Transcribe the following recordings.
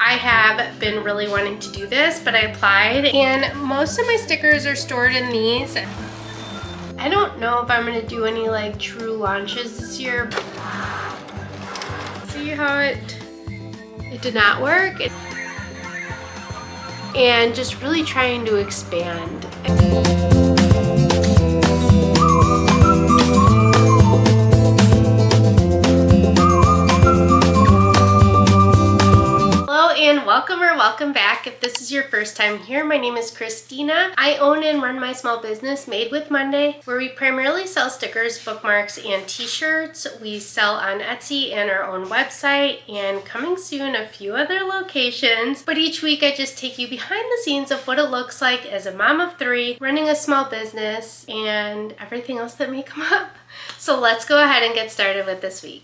I have been really wanting to do this, but I applied and most of my stickers are stored in these. I don't know if I'm gonna do any like true launches this year. See how it did not work? And just really trying to expand. Welcome back. If this is your first time here, my name is Christina. I own and run my small business Made with Monday, where we primarily sell stickers, bookmarks, and t-shirts. We sell on Etsy and our own website, and coming soon a few other locations. But each week I just take you behind the scenes of what it looks like as a mom of three, running a small business, and everything else that may come up. So let's go ahead and get started with this week.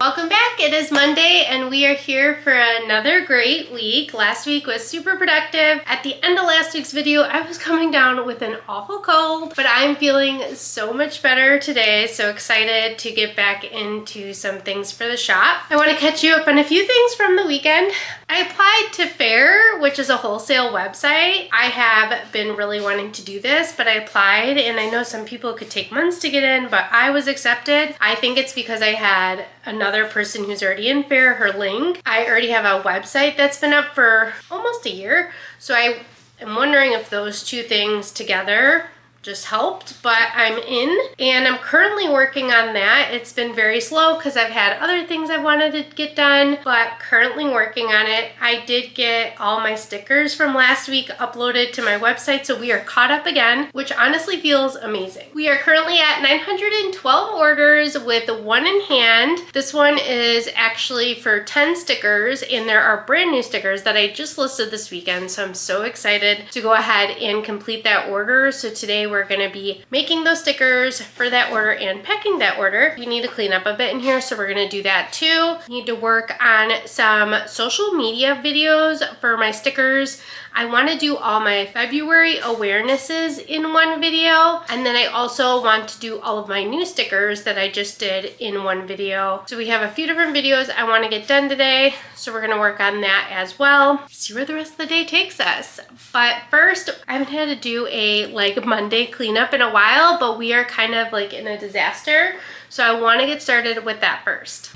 Welcome back. It is Monday and we are here for another great week. Last week was super productive. At the end of last week's video, I was coming down with an awful cold, but I'm feeling so much better today. So excited to get back into some things for the shop. I want to catch you up on a few things from the weekend. I applied to Fair, which is a wholesale website. I have been really wanting to do this, but I applied and I know some people could take months to get in, but I was accepted. I think it's because I had another person who's already in Fair, her link. I already have a website that's been up for almost a year. So I am wondering if those two things together just helped, but I'm in and I'm currently working on that. It's been very slow because I've had other things I wanted to get done, but currently working on it. I did get all my stickers from last week uploaded to my website, so we are caught up again, which honestly feels amazing. We are currently at 912 orders with one in hand. This one is actually for 10 stickers and there are brand new stickers that I just listed this weekend, so I'm so excited to go ahead and complete that order. So today we're going to be making those stickers for that order and packing that order. We need to clean up a bit in here, so we're going to do that too. Need to work on some social media videos for my stickers. I want to do all my February awarenesses in one video, and then I also want to do all of my new stickers that I just did in one video. So we have a few different videos I want to get done today, so we're going to work on that as well. See where the rest of the day takes us. But first, I haven't had to do a Monday cleanup in a while, but we are kind of in a disaster, so I want to get started with that first.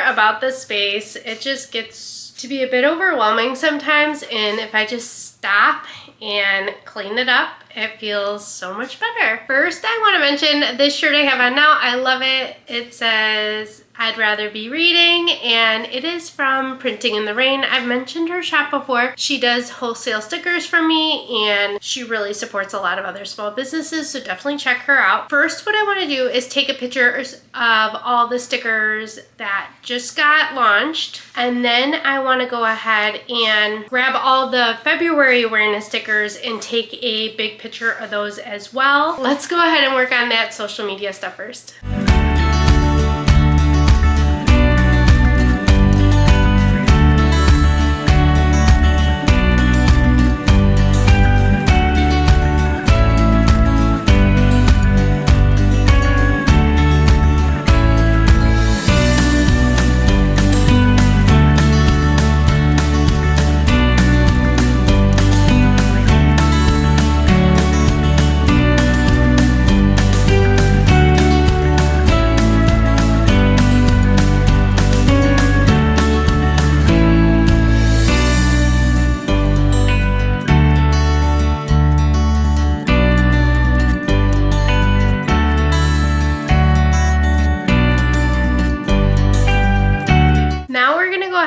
About this space, it just gets to be a bit overwhelming sometimes, and if I just stop and clean it up, it feels so much better. First, I want to mention this shirt I have on now. I love it. It says, "I'd rather be reading," and it is from Printing in the Rain. I've mentioned her shop before. She does wholesale stickers for me, and she really supports a lot of other small businesses, so definitely check her out. First, what I want to do is take a picture of all the stickers that just got launched, and then I want to go ahead and grab all the February awareness stickers and take a big picture of those as well. Let's go ahead and work on that social media stuff first.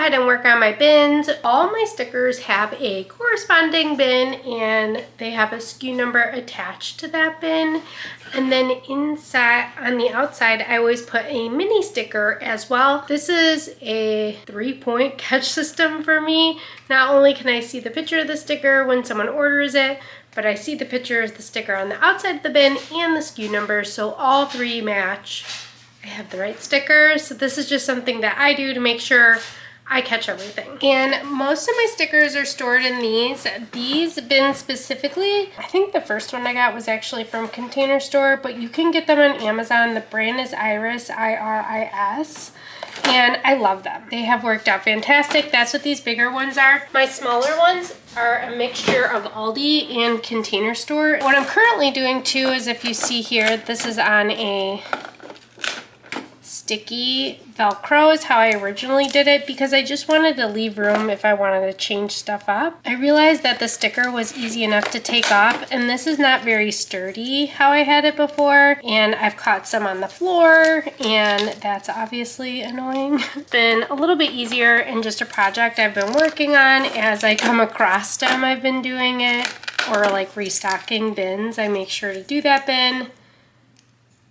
ahead and work on my bins. All my stickers have a corresponding bin and they have a SKU number attached to that bin. And then inside, on the outside, I always put a mini sticker as well. This is a 3-point catch system for me. Not only can I see the picture of the sticker when someone orders it, but I see the picture of the sticker on the outside of the bin and the SKU number, so all three match. I have the right stickers. So this is just something that I do to make sure I catch everything. And most of my stickers are stored in these bins specifically. I think the first one I got was actually from Container Store, but you can get them on Amazon. The brand is Iris, I-R-I-S. And I love them. They have worked out fantastic. That's what these bigger ones are. My smaller ones are a mixture of Aldi and Container Store. What I'm currently doing too is, if you see here, this is on a sticky Velcro is how I originally did it, because I just wanted to leave room if I wanted to change stuff up. I realized that the sticker was easy enough to take off, and this is not very sturdy how I had it before, and I've caught some on the floor, and that's obviously annoying. It's been a little bit easier and just a project I've been working on. As I come across them, I've been doing it, or like restocking bins. I make sure to do that bin.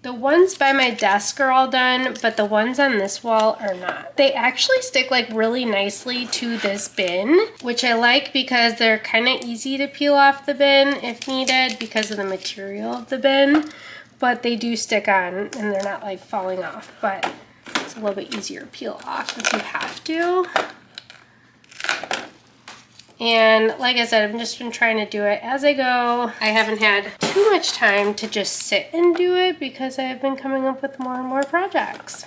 The ones by my desk are all done, but the ones on this wall are not. They actually stick like really nicely to this bin, which I like because they're kind of easy to peel off the bin if needed because of the material of the bin, but they do stick on and they're not like falling off, but it's a little bit easier to peel off if you have to. And like I said, I've just been trying to do it as I go. I haven't had too much time to just sit and do it because I've been coming up with more and more projects.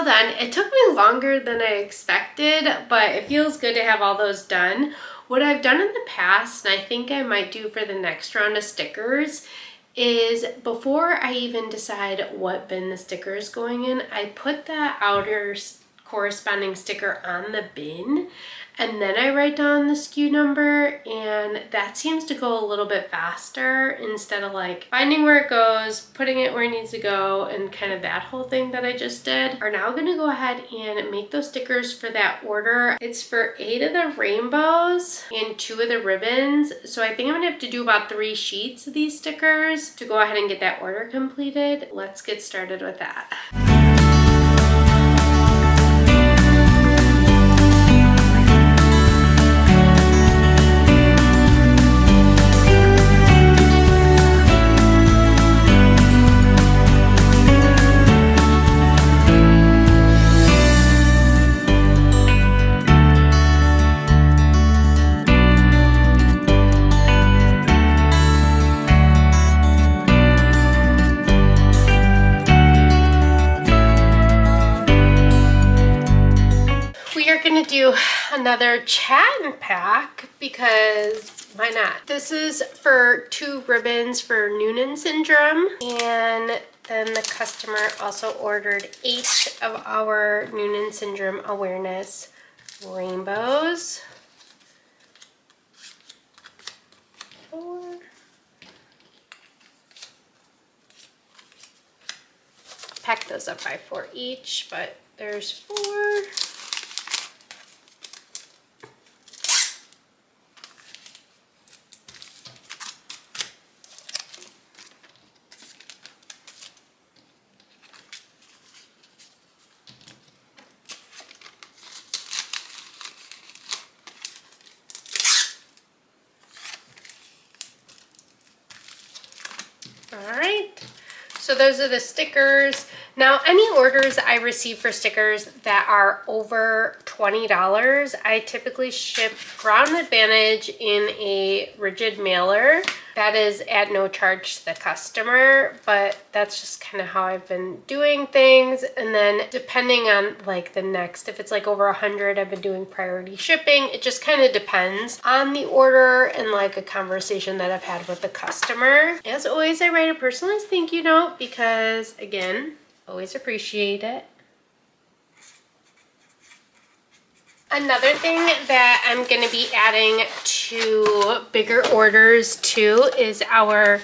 Done. It took me longer than I expected, but it feels good to have all those done. What I've done in the past, and I think I might do for the next round of stickers, is before I even decide what bin the sticker is going in, I put the outer corresponding sticker on the bin, and then I write down the SKU number, and that seems to go a little bit faster instead of like finding where it goes, putting it where it needs to go, and kind of that whole thing that I just did. We're now going to go ahead and make those stickers for that order. It's for 8 of the rainbows and 2 of the ribbons, so I think I'm going to have to do about 3 sheets of these stickers to go ahead and get that order completed. Let's get started with that. Do another chat and pack because why not? This is for 2 ribbons for Noonan syndrome, and then the customer also ordered 8 of our Noonan syndrome awareness rainbows. 4. Pack those up by 4 each, but there's 4. So So those are the stickers. Now, any orders I receive for stickers that are over $20, I typically ship Ground Advantage in a rigid mailer. That is at no charge to the customer, but that's just kind of how I've been doing things. And then depending on like the next, if it's like over 100, I've been doing priority shipping. It just kind of depends on the order and like a conversation that I've had with the customer. As always, I write a personalized thank you note because, again, always appreciate it. Another thing that I'm going to be adding to bigger orders too is our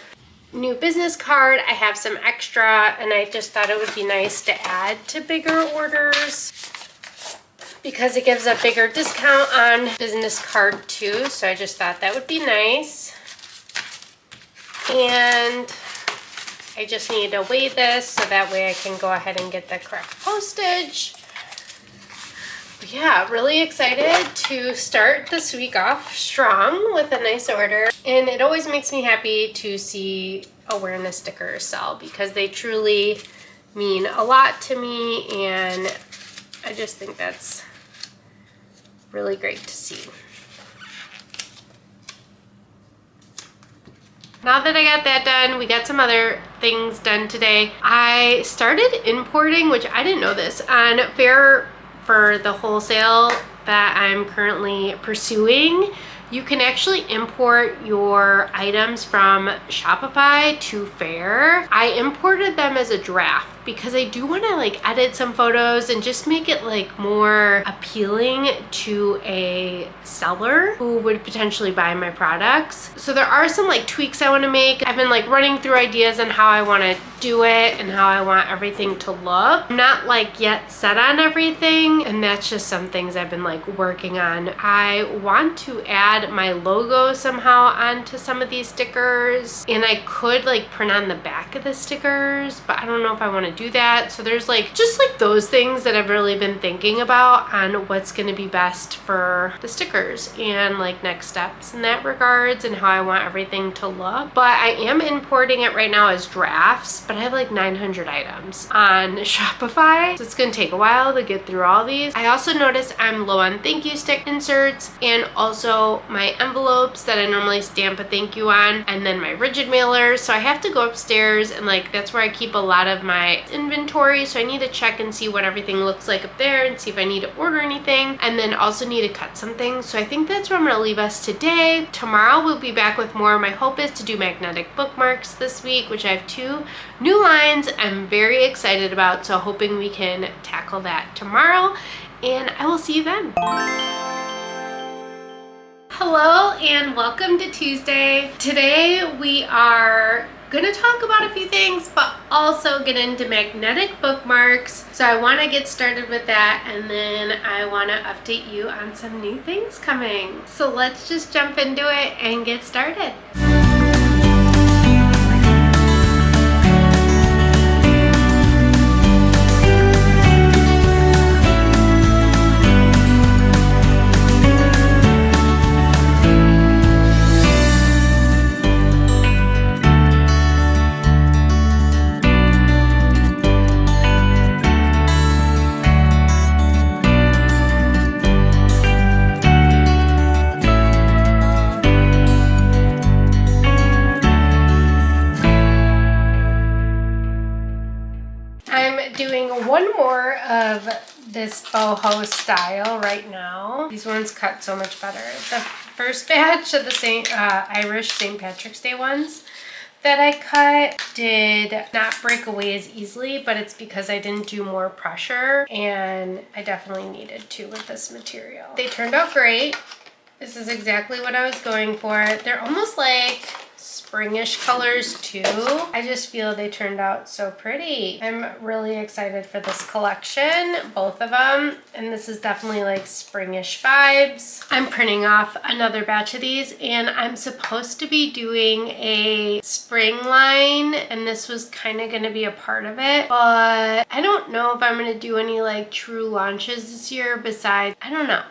new business card. I have some extra and I just thought it would be nice to add to bigger orders because it gives a bigger discount on business card too. So I just thought that would be nice. And I just need to weigh this so that way I can go ahead and get the correct postage. Yeah, really excited to start this week off strong with a nice order. And it always makes me happy to see awareness stickers sell because they truly mean a lot to me, and I just think that's really great to see. Now that I got that done, we got some other things done today. I started importing, which I didn't know this, on Fair for the wholesale that I'm currently pursuing. You can actually import your items from Shopify to Fair. I imported them as a draft because I do want to like edit some photos and just make it like more appealing to a seller who would potentially buy my products. So there are some like tweaks I want to make. I've been like running through ideas on how I want to do it and how I want everything to look. I'm not like yet set on everything, and that's just some things I've been like working on. I want to add my logo somehow onto some of these stickers, and I could like print on the back of the stickers, but I don't know if I want to do that. So there's like just like those things that I've really been thinking about on what's going to be best for the stickers and like next steps in that regards and how I want everything to look. But I am importing it right now as drafts, but I have like 900 items on Shopify, so it's gonna take a while to get through all these. I also noticed I'm low on thank you stick inserts and also my envelopes that I normally stamp a thank you on, and then my rigid mailers. So I have to go upstairs and like that's where I keep a lot of my inventory, so I need to check and see what everything looks like up there and see if I need to order anything, and then also need to cut some things. So I think that's where I'm gonna leave us today. Tomorrow we'll be back with more. My hope is to do magnetic bookmarks this week, which I have 2 new lines I'm very excited about, so hoping we can tackle that tomorrow, and I will see you then. Hello and welcome to Tuesday. Today we are gonna talk about a few things, but also get into magnetic bookmarks. So I want to get started with that, and then I want to update you on some new things coming. So let's just jump into it and get started. Doing one more of this boho style right now. These ones cut so much better. The first batch of the Irish St. Patrick's Day ones that I cut did not break away as easily, but it's because I didn't do more pressure, and I definitely needed to with this material. They turned out great. This is exactly what I was going for. They're almost like springish colors too. I just feel they turned out so pretty. I'm really excited for this collection, both of them, and this is definitely like springish vibes. I'm printing off another batch of these, and I'm supposed to be doing a spring line, and this was kind of going to be a part of it, but I don't know if I'm going to do any like true launches this year besides, I don't know.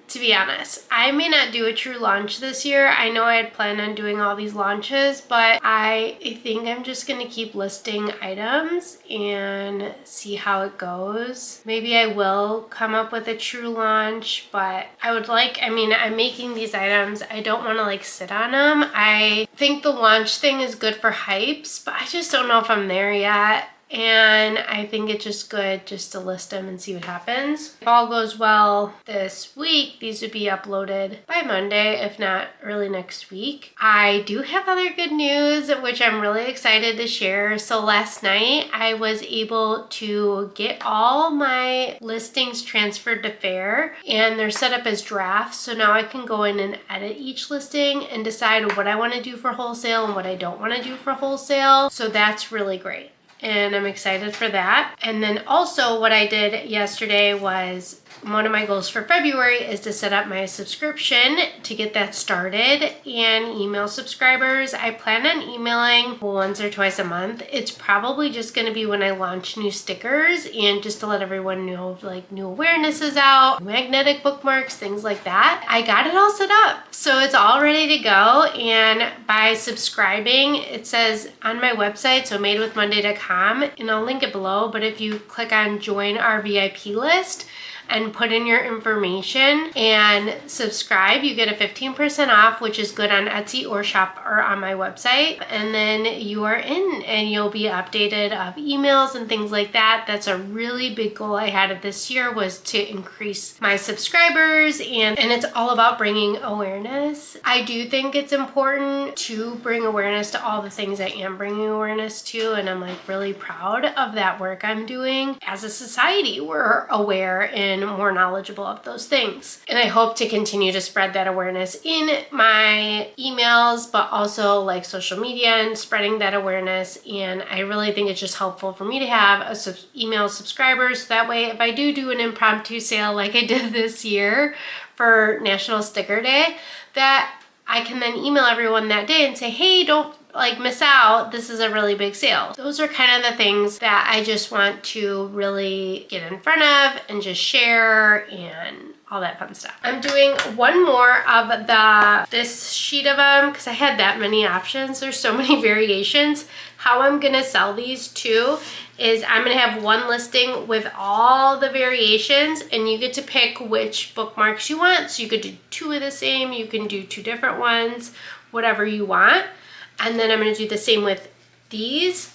to be honest. I may not do a true launch this year. I know I had planned on doing all these launches, but I think I'm just gonna keep listing items and see how it goes. Maybe I will come up with a true launch, but I'm making these items. I don't wanna like sit on them. I think the launch thing is good for hypes, but I just don't know if I'm there yet. And I think it's just good just to list them and see what happens. If all goes well this week, these would be uploaded by Monday, if not early next week. I do have other good news, which I'm really excited to share. So last night, I was able to get all my listings transferred to Fair, and they're set up as drafts. So now I can go in and edit each listing and decide what I want to do for wholesale and what I don't want to do for wholesale. So that's really great. And I'm excited for that. And then also what I did yesterday was, one of my goals for February is to set up my subscription to get that started and email subscribers. I plan on emailing once or twice a month. It's probably just going to be when I launch new stickers and just to let everyone know like new awareness is out, magnetic bookmarks, things like that. I got it all set up. So it's all ready to go. And by subscribing, it says on my website, so madewithmonday.com, and I'll link it below. But if you click on join our VIP list, and put in your information and subscribe, you get a 15% off, which is good on Etsy or shop or on my website. And then you are in and you'll be updated of emails and things like that. That's a really big goal I had this year, was to increase my subscribers, and it's all about bringing awareness. I do think it's important to bring awareness to all the things I am bringing awareness to, and I'm like really proud of that work I'm doing. As a society, we're aware and more knowledgeable of those things. And I hope to continue to spread that awareness in my emails, but also like social media and spreading that awareness. And I really think it's just helpful for me to have a email subscribers. So that way, if I do an impromptu sale like I did this year for National Sticker Day, that I can then email everyone that day and say, hey, don't like miss out. This is a really big sale. Those are kind of the things that I just want to really get in front of and just share and all that fun stuff. I'm doing one more of this sheet of them because I had that many options. There's so many variations. How I'm gonna sell these too is I'm gonna have one listing with all the variations, and you get to pick which bookmarks you want. So you could do two of the same, you can do two different ones, whatever you want. And then I'm gonna do the same with these,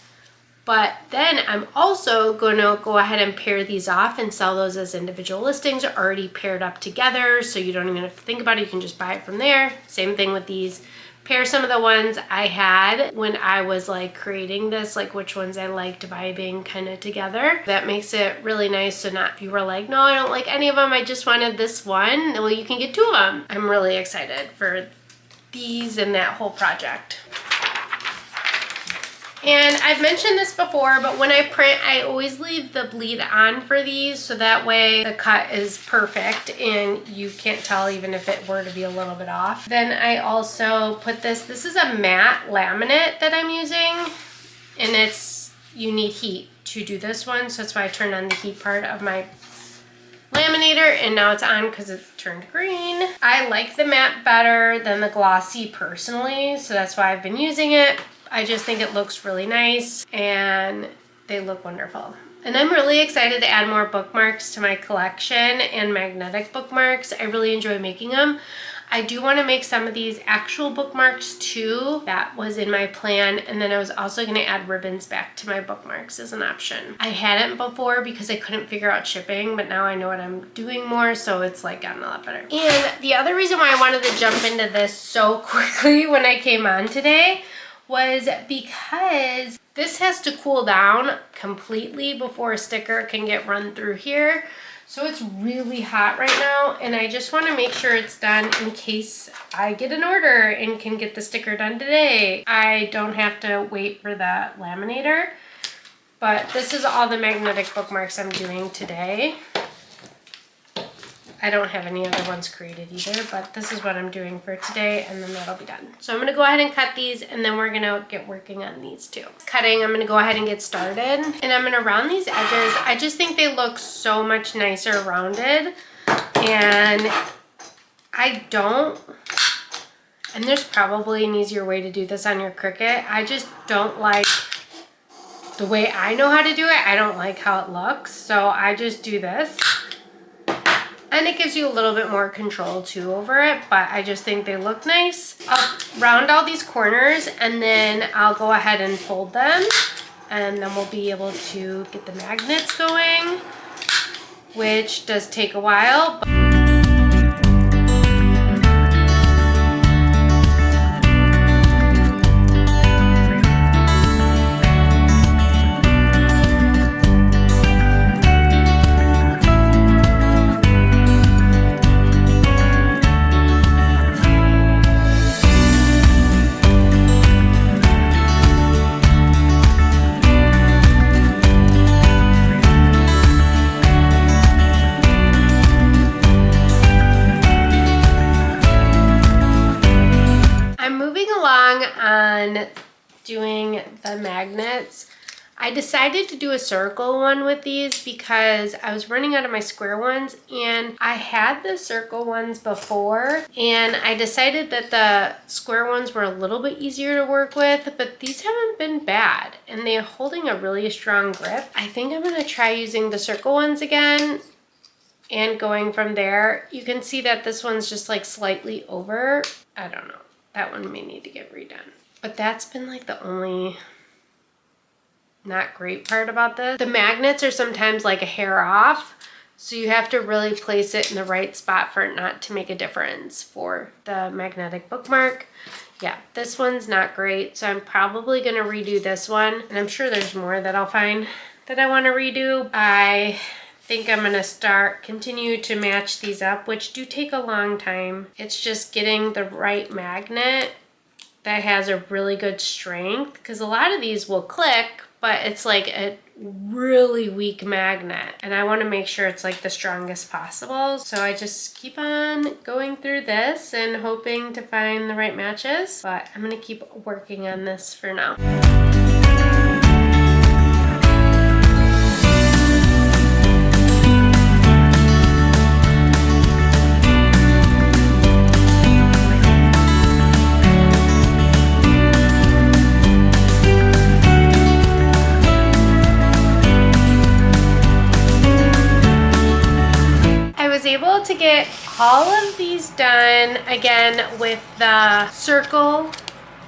but then I'm also gonna go ahead and pair these off and sell those as individual listings already paired up together, so you don't even have to think about it, you can just buy it from there. Same thing with these. Pair some of the ones I had when I was like creating this, like which ones I liked vibing kind of together. That makes it really nice. So not if you were like, no, I don't like any of them, I just wanted this one. Well, you can get two of them. I'm really excited for these and that whole project. And I've mentioned this before, but when I print, I always leave the bleed on for these, so that way the cut is perfect and you can't tell even if it were to be a little bit off. Then I also put this is a matte laminate that I'm using, and you need heat to do this one, so that's why I turned on the heat part of my laminator, and now it's on because it turned green. I like the matte better than the glossy personally, so that's why I've been using it. I just think it looks really nice and they look wonderful. And I'm really excited to add more bookmarks to my collection and magnetic bookmarks. I really enjoy making them. I do want to make some of these actual bookmarks too. That was in my plan. And then I was also going to add ribbons back to my bookmarks as an option. I hadn't before because I couldn't figure out shipping, but now I know what I'm doing more, so it's like gotten a lot better. And the other reason why I wanted to jump into this so quickly when I came on today was because this has to cool down completely before a sticker can get run through here. So it's really hot right now, and I just want to make sure it's done in case I get an order and can get the sticker done today. I don't have to wait for the laminator, but this is all the magnetic bookmarks I'm doing today. I don't have any other ones created either, but this is what I'm doing for today, and then that'll be done. So I'm gonna go ahead and cut these, and then we're gonna get working on these too. Cutting, I'm gonna go ahead and get started, and I'm gonna round these edges. I just think they look so much nicer rounded, and I don't, and there's probably an easier way to do this on your Cricut. I just don't like the way I know how to do it. I don't like how it looks, so I just do this. And it gives you a little bit more control too over it, but I just think they look nice. I'll round all these corners and then I'll go ahead and fold them, and then we'll be able to get the magnets going, which does take a while. On doing the magnets, I decided to do a circle one with these because I was running out of my square ones, and I had the circle ones before, and I decided that the square ones were a little bit easier to work with, but these haven't been bad and they're holding a really strong grip. I think I'm going to try using the circle ones again and going from there. You can see that this one's just like slightly over. I don't know. That one may need to get redone. But that's been like the only not great part about this. The magnets are sometimes like a hair off, so you have to really place it in the right spot for it not to make a difference for the magnetic bookmark. Yeah, this one's not great, so I'm probably gonna redo this one, and I'm sure there's more that I'll find that I wanna redo. I think I'm gonna continue to match these up, which do take a long time. It's just getting the right magnet that has a really good strength, because a lot of these will click, but it's like a really weak magnet, and I want to make sure it's like the strongest possible. So I just keep on going through this and hoping to find the right matches, but I'm gonna keep working on this for now. Able to get all of these done again with the circle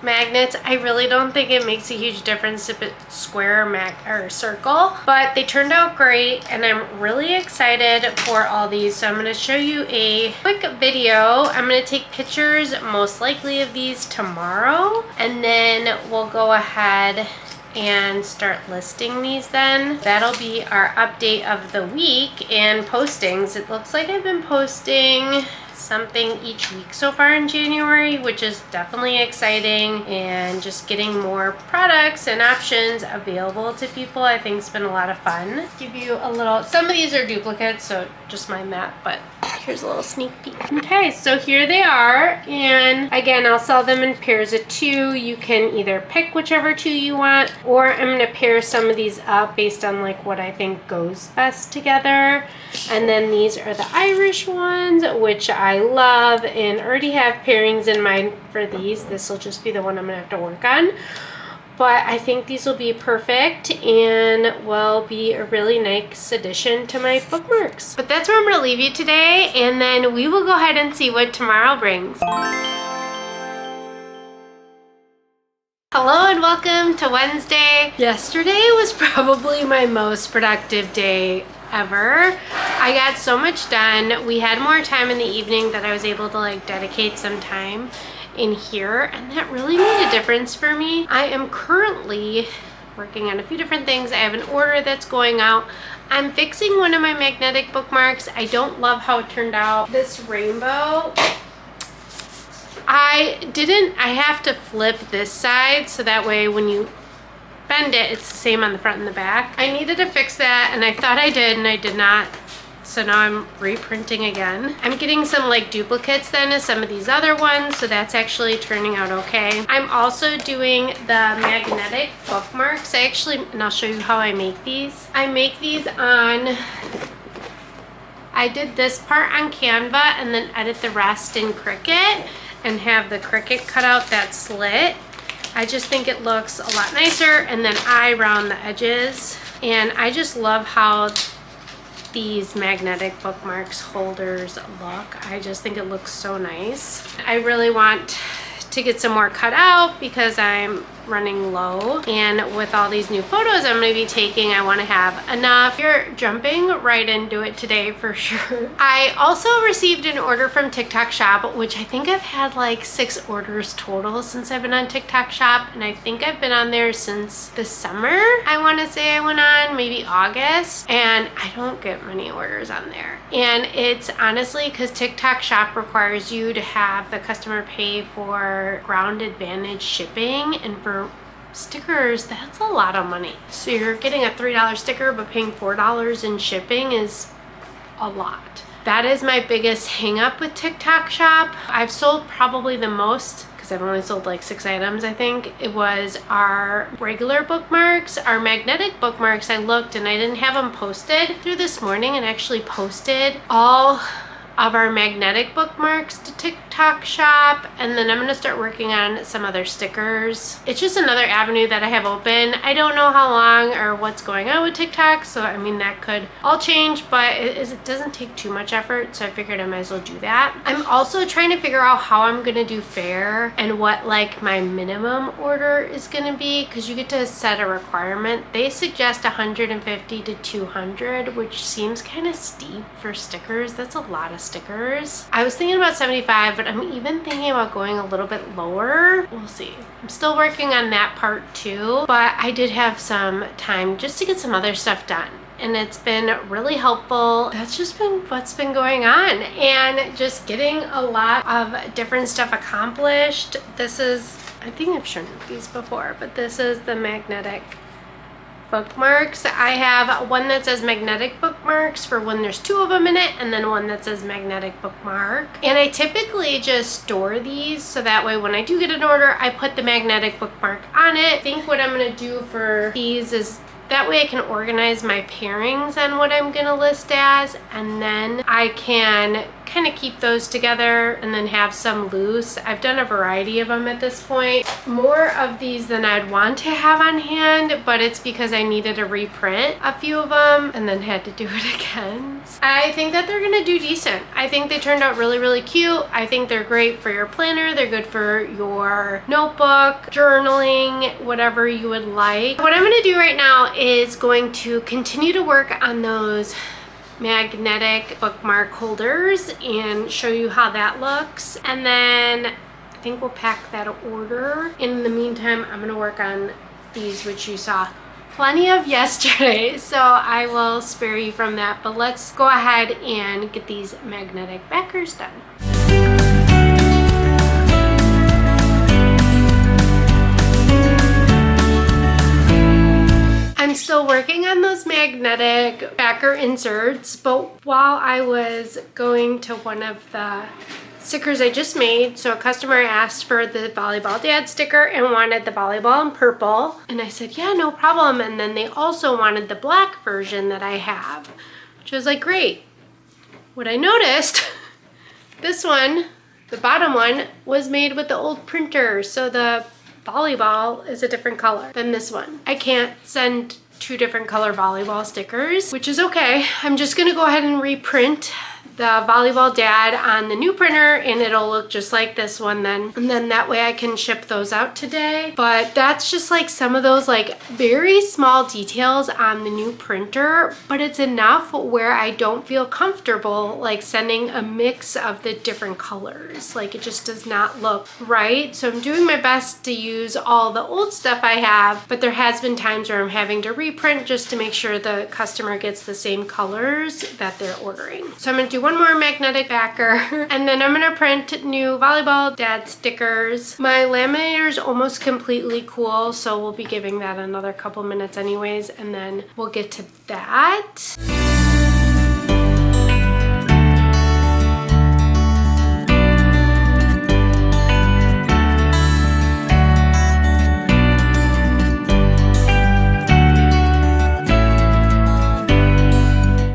magnets. I really don't think it makes a huge difference if it's square or circle, but they turned out great, and I'm really excited for all these. So I'm going to show you a quick video. I'm going to take pictures most likely of these tomorrow, and then we'll go ahead and start listing these then. That'll be our update of the week and postings. It looks like I've been posting something each week so far in January, which is definitely exciting, and just getting more products and options available to people I think has been a lot of fun. Give you a little, some of these are duplicates, so just mind that, but here's a little sneak peek. Okay, so here they are, and again, I'll sell them in pairs of 2. You can either pick whichever 2 you want, or I'm gonna pair some of these up based on like what I think goes best together. And then these are the Irish ones, which I love, and already have pairings in mind for these. This will just be the one I'm gonna have to work on. But I think these will be perfect and will be a really nice addition to my bookmarks. But that's where I'm gonna leave you today, and then we will go ahead and see what tomorrow brings. Hello and welcome to Wednesday. Yesterday was probably my most productive day ever. I got so much done. We had more time in the evening that I was able to like dedicate some time in here, and that really made a difference for me. I am currently working on a few different things. I have an order that's going out. I'm fixing one of my magnetic bookmarks. I don't love how it turned out. This rainbow, I have to flip this side so that way when you bend it, it's the same on the front and the back. I needed to fix that, and I thought I did, and I did not. So now I'm reprinting again. I'm getting some like duplicates then of some of these other ones, so that's actually turning out okay. I'm also doing the magnetic bookmarks. And I'll show you how I make these. I make these on I did this part on Canva and then edit the rest in Cricut and have the Cricut cut out that slit. I just think it looks a lot nicer, and then I round the edges. And I just love how these magnetic bookmarks holders look. I just think it looks so nice. I really want to get some more cut out because I'm running low, and with all these new photos I'm going to be taking, I want to have enough. You're jumping right into it today for sure. I also received an order from TikTok Shop, which I think I've had like 6 orders total since I've been on TikTok Shop, and I think I've been on there since the summer. I want to say I went on maybe August, and I don't get many orders on there. And it's honestly because TikTok Shop requires you to have the customer pay for ground advantage shipping, and for stickers, that's a lot of money. So you're getting a $3 sticker but paying $4 in shipping is a lot. That is my biggest hang up with TikTok Shop. I've sold probably the most, because I've only sold like 6 items, I think. It was our regular bookmarks, our magnetic bookmarks. I looked and I didn't have them posted through this morning, and actually posted all of our magnetic bookmarks to TikTok Shop, and then I'm going to start working on some other stickers. It's just another avenue that I have open. I don't know how long or what's going on with TikTok, so I mean that could all change, but it doesn't take too much effort, so I figured I might as well do that. I'm also trying to figure out how I'm going to do fair and what like my minimum order is going to be, because you get to set a requirement. They suggest 150 to 200, which seems kind of steep for stickers. That's a lot of stickers. I was thinking about 75, but I'm even thinking about going a little bit lower. We'll see. I'm still working on that part too, but I did have some time just to get some other stuff done, and it's been really helpful. That's just been what's been going on, and just getting a lot of different stuff accomplished. This is, I think I've shown you these before, but this is the magnetic bookmarks. I have one that says magnetic bookmarks for when there's 2 of them in it, and then one that says magnetic bookmark. And I typically just store these so that way when I do get an order, I put the magnetic bookmark on it. I think what I'm going to do for these is that way I can organize my pairings on what I'm going to list as, and then I can kind of keep those together and then have some loose. I've done a variety of them at this point. More of these than I'd want to have on hand, but it's because I needed to reprint a few of them and then had to do it again. I think that they're gonna do decent. I think they turned out really, really cute. I think they're great for your planner. They're good for your notebook, journaling, whatever you would like. What I'm gonna do right now is going to continue to work on those magnetic bookmark holders and show you how that looks, and then I think we'll pack that order. In the meantime, I'm gonna work on these, which you saw plenty of yesterday, so I will spare you from that, but let's go ahead and get these magnetic backers done. I'm still working on those magnetic backer inserts, but while I was going to one of the stickers I just made, so a customer asked for the volleyball dad sticker and wanted the volleyball in purple, and I said, yeah, no problem. And then they also wanted the black version that I have, which was like, great. What I noticed, this one, the bottom one, was made with the old printer, so the volleyball is a different color than this one. I can't send 2 different color volleyball stickers, which is okay. I'm just gonna go ahead and reprint the volleyball dad on the new printer, and it'll look just like this one then, and then that way I can ship those out today. But that's just like some of those like very small details on the new printer, but it's enough where I don't feel comfortable like sending a mix of the different colors. Like it just does not look right. So I'm doing my best to use all the old stuff I have, but there has been times where I'm having to reprint just to make sure the customer gets the same colors that they're ordering. So I'm gonna do one more magnetic backer, and then I'm gonna print new volleyball dad stickers. My laminator is almost completely cool, so we'll be giving that another couple minutes anyways, and then we'll get to that.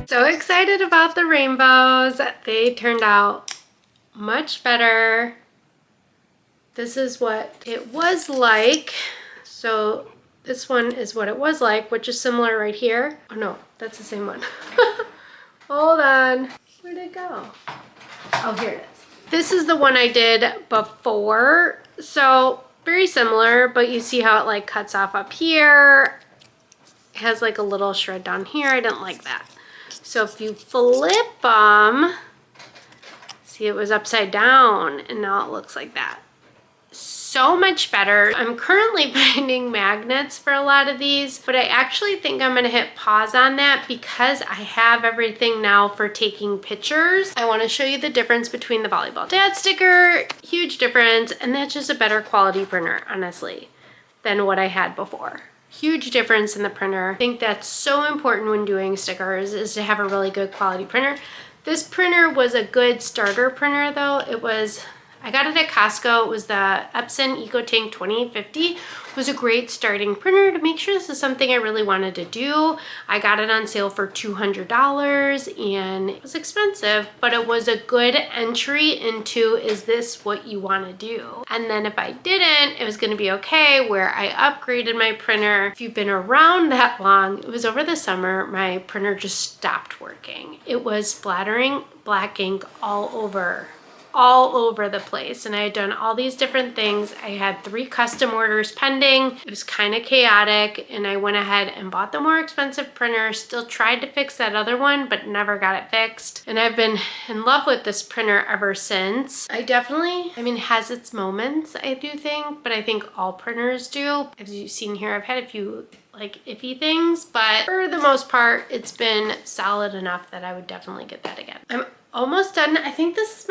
So excited excited about the rainbows. They turned out much better. This is what it was like. So this one is what it was like, which is similar right here. Oh no, that's the same one. Hold on. Where'd it go? Oh, here it is. This is the one I did before. So very similar, but you see how it like cuts off up here. It has like a little shred down here. I didn't like that. So if you flip them, see, it was upside down and now it looks like that. So much better. I'm currently finding magnets for a lot of these, but I actually think I'm gonna hit pause on that because I have everything now for taking pictures. I wanna show you the difference between the Volleyball Dad sticker, huge difference, and that's just a better quality printer, honestly, than what I had before. Huge difference in the printer. I think that's so important when doing stickers, is to have a really good quality printer. This printer was a good starter printer though. I got it at Costco. It was the Epson EcoTank 2050. It was a great starting printer to make sure this is something I really wanted to do. I got it on sale for $200 and it was expensive, but it was a good entry into, is this what you want to do? And then if I didn't, it was going to be okay, where I upgraded my printer. If you've been around that long, it was over the summer, my printer just stopped working. It was splattering black ink all over the place, and I had done all these different things. I had 3 custom orders pending. It was kind of chaotic, and I went ahead and bought the more expensive printer. Still tried to fix that other one, but never got it fixed, and I've been in love with this printer ever since. I mean, it has its moments, I do think, but I think all printers do. As you've seen here, I've had a few like iffy things, but for the most part, it's been solid enough that I would definitely get that again. I'm almost done. I think this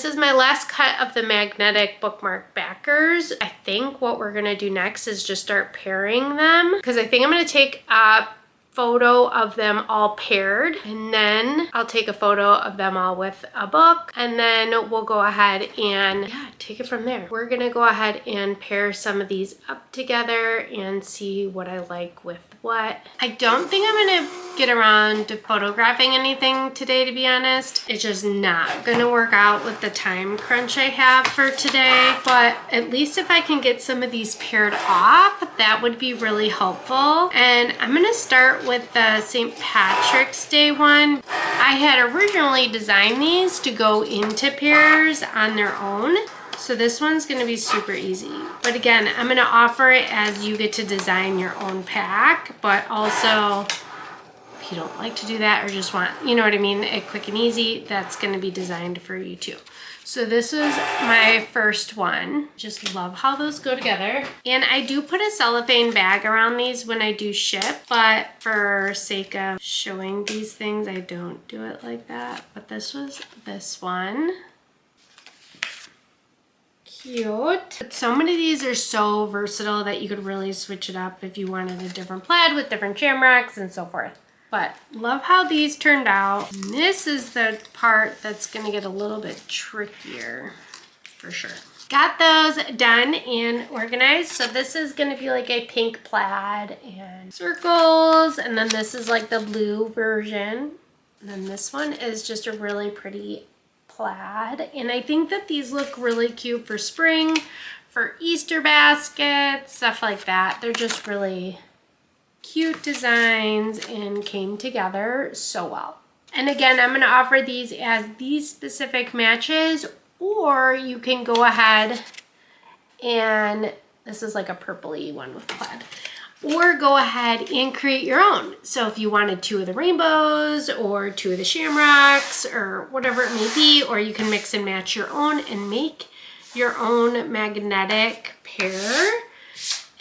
is my last cut of the magnetic bookmark backers. I think what we're gonna do next is just start pairing them, because I think I'm gonna take a photo of them all paired, and then I'll take a photo of them all with a book, and then we'll go ahead and take it from there. We're gonna go ahead and pair some of these up together and see what I like with what. I don't think I'm gonna get around to photographing anything today, to be honest. It's just not gonna work out with the time crunch I have for today, but at least if I can get some of these paired off, that would be really helpful. And I'm gonna start with the St. Patrick's Day one. I had originally designed these to go into pairs on their own, so this one's gonna be super easy. But again, I'm gonna offer it as you get to design your own pack, but also if you don't like to do that or just want, you know what I mean, a quick and easy, that's gonna be designed for you too. So this is my first one. Just love how those go together. And I do put a cellophane bag around these when I do ship, but for sake of showing these things, I don't do it like that. But this was this one. Cute. But so many of these are so versatile that you could really switch it up if you wanted a different plaid with different shamrocks and so forth. But love how these turned out. And this is the part that's gonna get a little bit trickier for sure. Got those done and organized. So this is gonna be like a pink plaid and circles. And then this is like the blue version. And then this one is just a really pretty plaid. And I think that these look really cute for spring, for Easter baskets, stuff like that. They're just really cute designs and came together so well. And again, I'm going to offer these as these specific matches, or you can go ahead and this is like a purpley one with plaid, or go ahead and create your own. So if you wanted 2 of the rainbows or 2 of the shamrocks or whatever it may be, or you can mix and match your own and make your own magnetic pair.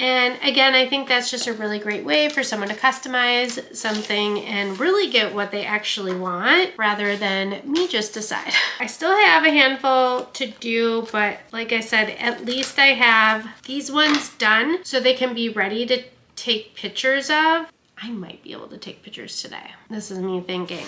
And again, I think that's just a really great way for someone to customize something and really get what they actually want rather than me just decide. I still have a handful to do, but like I said, at least I have these ones done so they can be ready to take pictures of. I might be able to take pictures today. This is me thinking.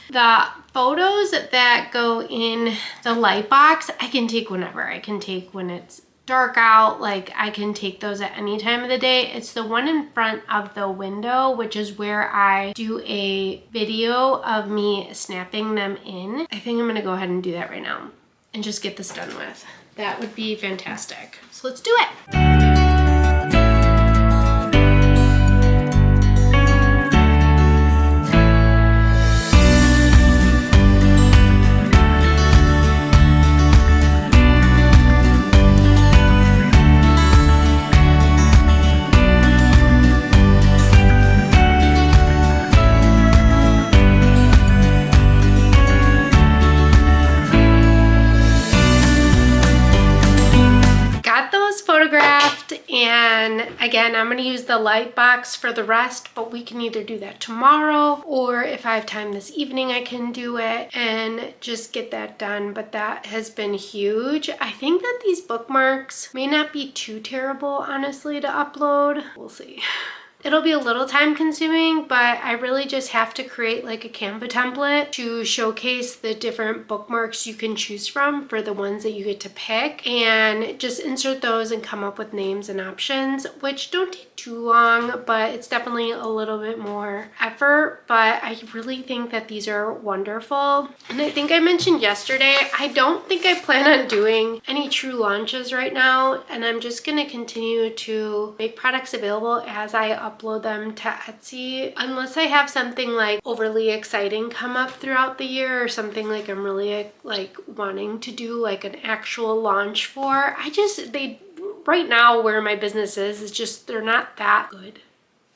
The photos that go in the light box, I can take whenever. I can take when it's dark out, like I can take those at any time of the day. It's the one in front of the window, which is where I do a video of me snapping them in. I think I'm gonna go ahead and do that right now and just get this done with. That would be fantastic. So let's do it. Photographed, and again, I'm going to use the light box for the rest, but we can either do that tomorrow, or if I have time this evening I can do it and just get that done. But that has been huge. I think that these bookmarks may not be too terrible, honestly, to upload. We'll see. It'll be a little time consuming, but I really just have to create like a Canva template to showcase the different bookmarks you can choose from for the ones that you get to pick, and just insert those and come up with names and options, which don't take too long, but it's definitely a little bit more effort. But I really think that these are wonderful. And I think I mentioned yesterday, I don't think I plan on doing any true launches right now, and I'm just gonna continue to make products available as I upload them to Etsy, unless I have something like overly exciting come up throughout the year, or something like I'm really like wanting to do like an actual launch for. Right now where my business is just, they're not that good,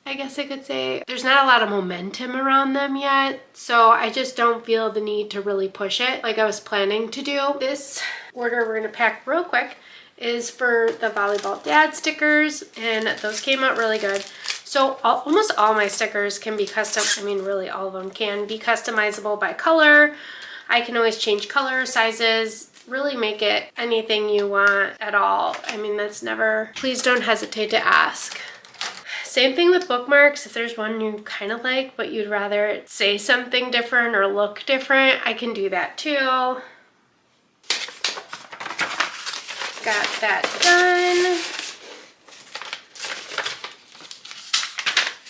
I guess I could say. There's not a lot of momentum around them yet, so I just don't feel the need to really push it like I was planning to do. This order we're gonna pack real quick is for the volleyball dad stickers, and those came out really good. So almost all my stickers can be custom, I mean really all of them can be customizable by color. I can always change color, sizes, really make it anything you want at all. I mean, that's never, please don't hesitate to ask. Same thing with bookmarks. If there's one you kind of like, but you'd rather say something different or look different, I can do that too. Got that done.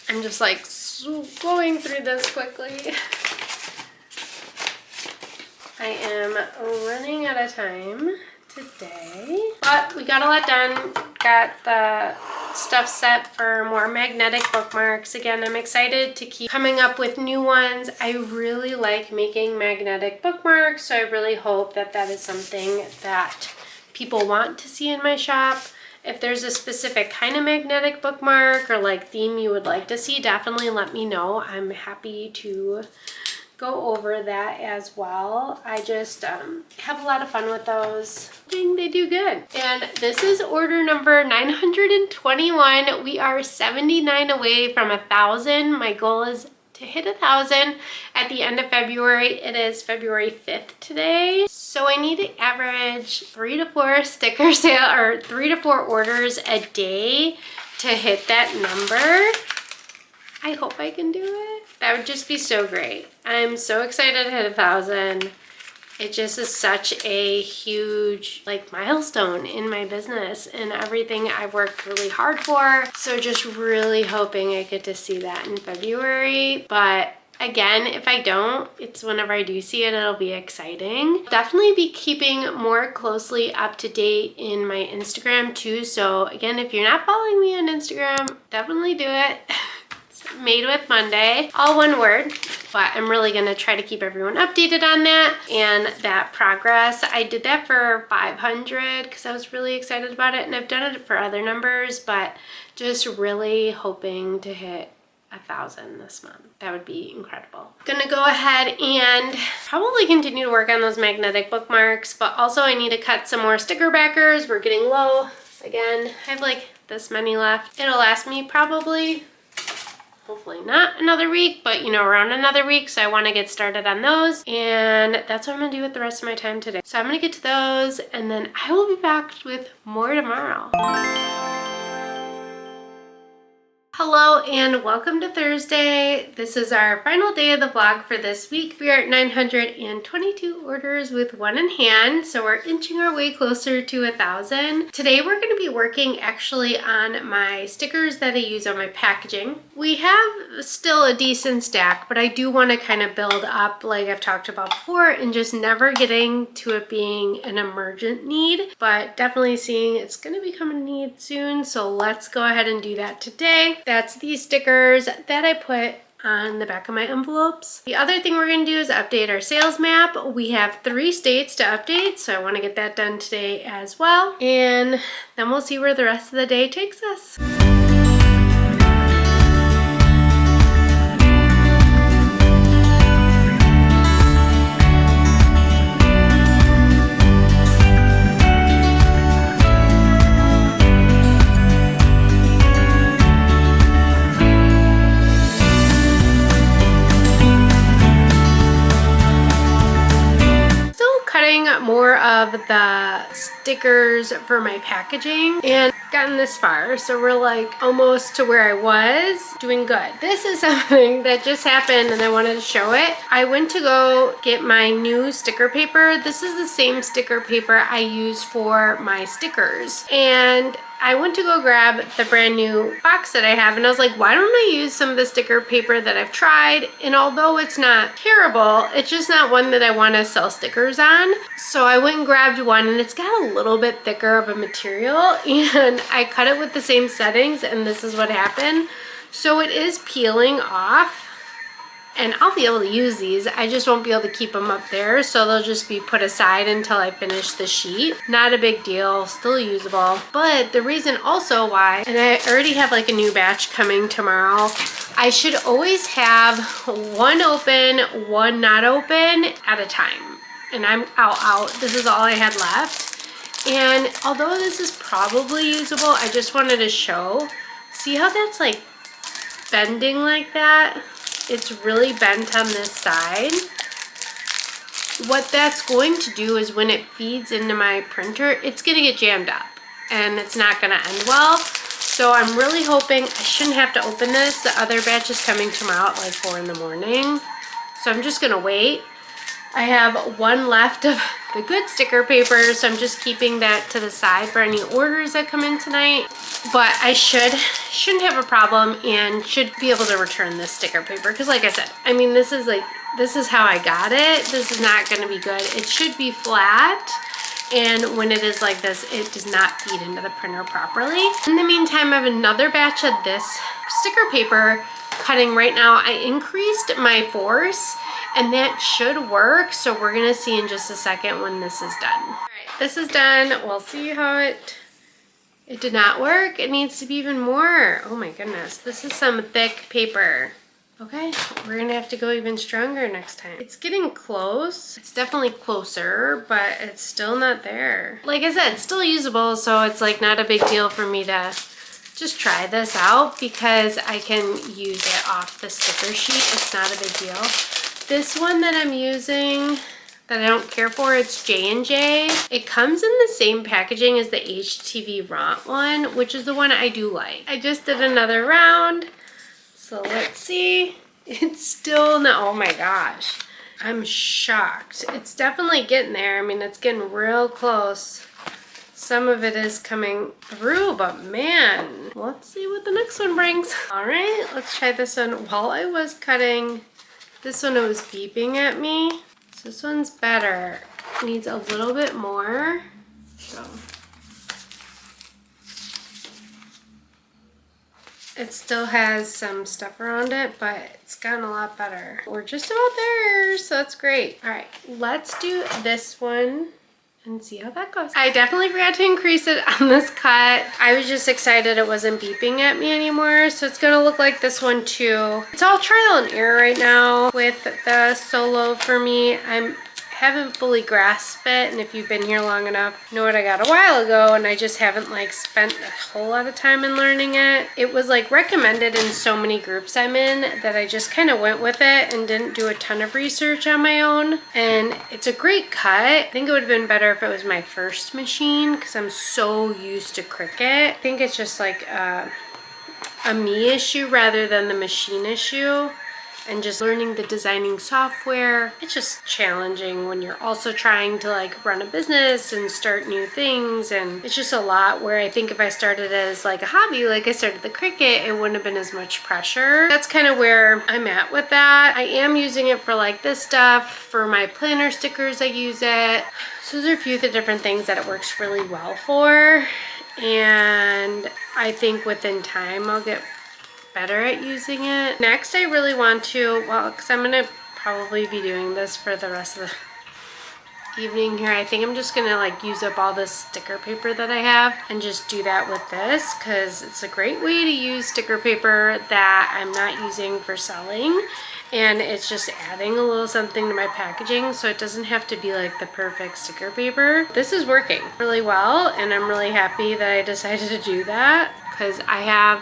I'm just like going through this quickly. I am running out of time today, but we got a lot done. Got the stuff set for more magnetic bookmarks. Again, I'm excited to keep coming up with new ones. I really like making magnetic bookmarks, so I really hope that that is something that people want to see in my shop. If there's a specific kind of magnetic bookmark or like theme you would like to see, definitely let me know. I'm happy to go over that as well. I just have a lot of fun with those. I think they do good. And this is order number 921. We are 79 away from 1,000. My goal is to hit 1,000 at the end of February. It is February 5th today. So I need to average 3 to 4 sticker sale, or 3 to 4 orders a day to hit that number. I hope I can do it. That would just be so great. I'm so excited to hit 1,000. It just is such a huge like milestone in my business and everything I've worked really hard for. So just really hoping I get to see that in February. But again, if I don't, it's whenever I do see it, it'll be exciting. Definitely be keeping more closely up to date in my Instagram too. So again, if you're not following me on Instagram, definitely do it. Made with Monday, all one word, but I'm really gonna try to keep everyone updated on that and that progress. I did that for 500 because I was really excited about it, and I've done it for other numbers, but just really hoping to hit 1,000 this month. That would be incredible. Gonna go ahead and probably continue to work on those magnetic bookmarks, but also I need to cut some more sticker backers. We're getting low again. I have like this many left. It'll last me probably, hopefully not another week, but you know, around another week. So I want to get started on those, and that's what I'm gonna do with the rest of my time today. So I'm gonna get to those, and then I will be back with more tomorrow. Hello and welcome to Thursday. This is our final day of the vlog for this week. We are at 922 orders with one in hand, so we're inching our way closer to 1,000. Today we're going to be working actually on my stickers that I use on my packaging. We have still a decent stack, but I do want to kind of build up like I've talked about before and just never getting to it being an emergent need, but definitely seeing it's going to become a need soon. So let's go ahead and do that today. That's these stickers that I put on the back of my envelopes. The other thing we're going to do is update our sales map. We have 3 states to update, so I want to get that done today as well. And then we'll see where the rest of the day takes us. More of the stickers for my packaging and gotten this far, so we're like almost to where I was. Doing good. This is something that just happened and I wanted to show it. I went to go get my new sticker paper. This is the same sticker paper I use for my stickers, and I went to go grab the brand new box that I have, and I was like, why don't I use some of the sticker paper that I've tried? And although it's not terrible, it's just not one that I want to sell stickers on. So I went and grabbed one, and it's got a little bit thicker of a material, and I cut it with the same settings, and this is what happened. So it is peeling off. And I'll be able to use these. I just won't be able to keep them up there, so they'll just be put aside until I finish the sheet. Not a big deal, still usable. But the reason also why, and I already have like a new batch coming tomorrow, I should always have one open, one not open at a time. And I'm out. This is all I had left. And although this is probably usable, I just wanted to show. See how that's like bending like that? It's really bent on this side. What that's going to do is when it feeds into my printer, it's gonna get jammed up and it's not gonna end well. So I'm really hoping I shouldn't have to open this. The other batch is coming tomorrow at like 4 in the morning. So I'm just gonna wait. I have one left of the good sticker paper, so I'm just keeping that to the side for any orders that come in tonight. But I shouldn't have a problem and should be able to return this sticker paper, because like I said, I mean, this is how I got it. This is not going to be good. It should be flat, and when it is like this, it does not feed into the printer properly. In the meantime, I have another batch of this sticker paper cutting right now. I increased my force, and that should work. So we're gonna see in just a second when this is done. All right, this is done. We'll see how it did not work. It needs to be even more. Oh my goodness, this is some thick paper. Okay, we're gonna have to go even stronger next time. It's getting close. It's definitely closer, but it's still not there. Like I said, it's still usable, so it's like not a big deal for me to just try this out because I can use it off the sticker sheet. It's not a big deal. This one that I'm using that I don't care for, it's J&J. It comes in the same packaging as the HTV Ront one, which is the one I do like. I just did another round, so let's see. It's still not, oh my gosh. I'm shocked. It's definitely getting there. I mean, it's getting real close. Some of it is coming through, but man, let's see what the next one brings. All right, let's try this one. While I was cutting, this one, it was beeping at me. So this one's better. Needs a little bit more. So it still has some stuff around it, but it's gotten a lot better. We're just about there, so that's great. All right, let's do this one and see how that goes. I definitely forgot to increase it on this cut. I was just excited it wasn't beeping at me anymore, so it's gonna look like this one too. It's all trial and error right now with the solo for me. I haven't fully grasped it, and if you've been here long enough, you know what I got a while ago, and I just haven't like spent a whole lot of time in learning it. It was like recommended in so many groups I'm in that I just kind of went with it and didn't do a ton of research on my own. And it's a great cut. I think it would have been better if it was my first machine because I'm so used to Cricut. I think it's just like a me issue rather than the machine issue. And just learning the designing software. It's just challenging when you're also trying to like run a business and start new things. And it's just a lot where I think if I started as like a hobby, like I started the Cricut, it wouldn't have been as much pressure. That's kind of where I'm at with that. I am using it for like this stuff. For my planner stickers, I use it. So those are a few of the different things that it works really well for. And I think within time I'll get better at using it. Next, I really want to, well, because I'm gonna probably be doing this for the rest of the evening here. I think I'm just gonna like use up all this sticker paper that I have and just do that with this, because it's a great way to use sticker paper that I'm not using for selling. And it's just adding a little something to my packaging, so it doesn't have to be like the perfect sticker paper. This is working really well, and I'm really happy that I decided to do that, because I have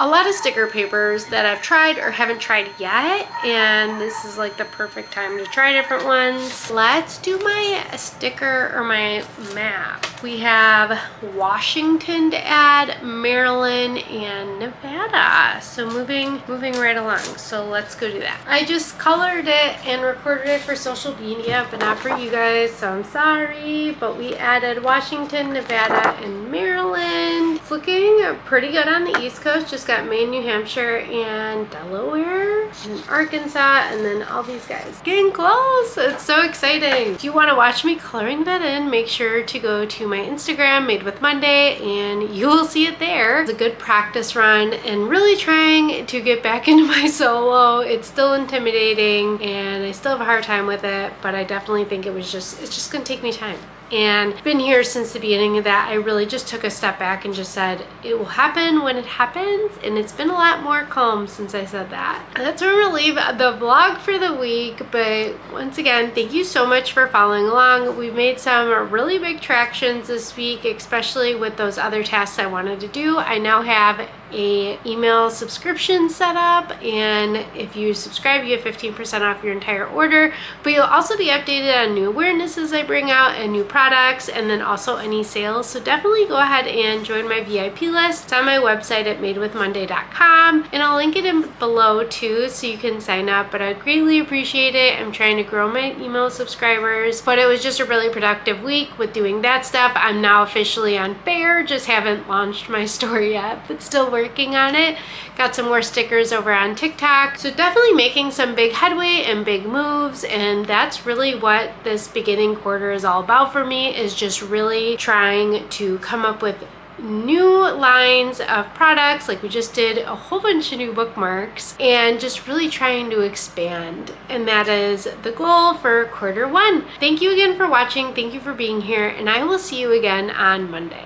a lot of sticker papers that I've tried or haven't tried yet, and this is like the perfect time to try different ones. Let's do my sticker or my map. We have Washington to add, Maryland, and Nevada. So moving right along. So let's go do that. I just colored it and recorded it for social media, but not for you guys, so I'm sorry. But we added Washington, Nevada, and Maryland. It's looking pretty good on the East Coast. Just got Maine, New Hampshire, and Delaware, and Arkansas, and then all these guys. Getting close! It's so exciting. If you want to watch me coloring that in, make sure to go to my Instagram, Made with Monday, and you will see it there. It's a good practice run, and really trying to get back into my solo. It's still intimidating, and I still have a hard time with it, but I definitely think it's just gonna take me time. And been here since the beginning of that. I really just took a step back and just said it will happen when it happens, and it's been a lot more calm since I said that. That's where I'm gonna leave the vlog for the week, but once again, thank you so much for following along. We've made some really big tractions this week, especially with those other tasks I wanted to do. I now have a email subscription set up, and if you subscribe you get 15% off your entire order, but you'll also be updated on new awarenesses I bring out and new products, and then also any sales. So definitely go ahead and join my VIP list. It's on my website at madewithmonday.com, and I'll link it in below too, so you can sign up. But I'd greatly appreciate it. I'm trying to grow my email subscribers, but it was just a really productive week with doing that stuff. I'm now officially on Bear, just haven't launched my store yet, but still working on it. Got some more stickers over on TikTok. So definitely making some big headway and big moves, and that's really what this beginning quarter is all about for me, is just really trying to come up with new lines of products. Like we just did a whole bunch of new bookmarks, and just really trying to expand, and that is the goal for quarter one. Thank you again for watching. Thank you for being here, and I will see you again on Monday.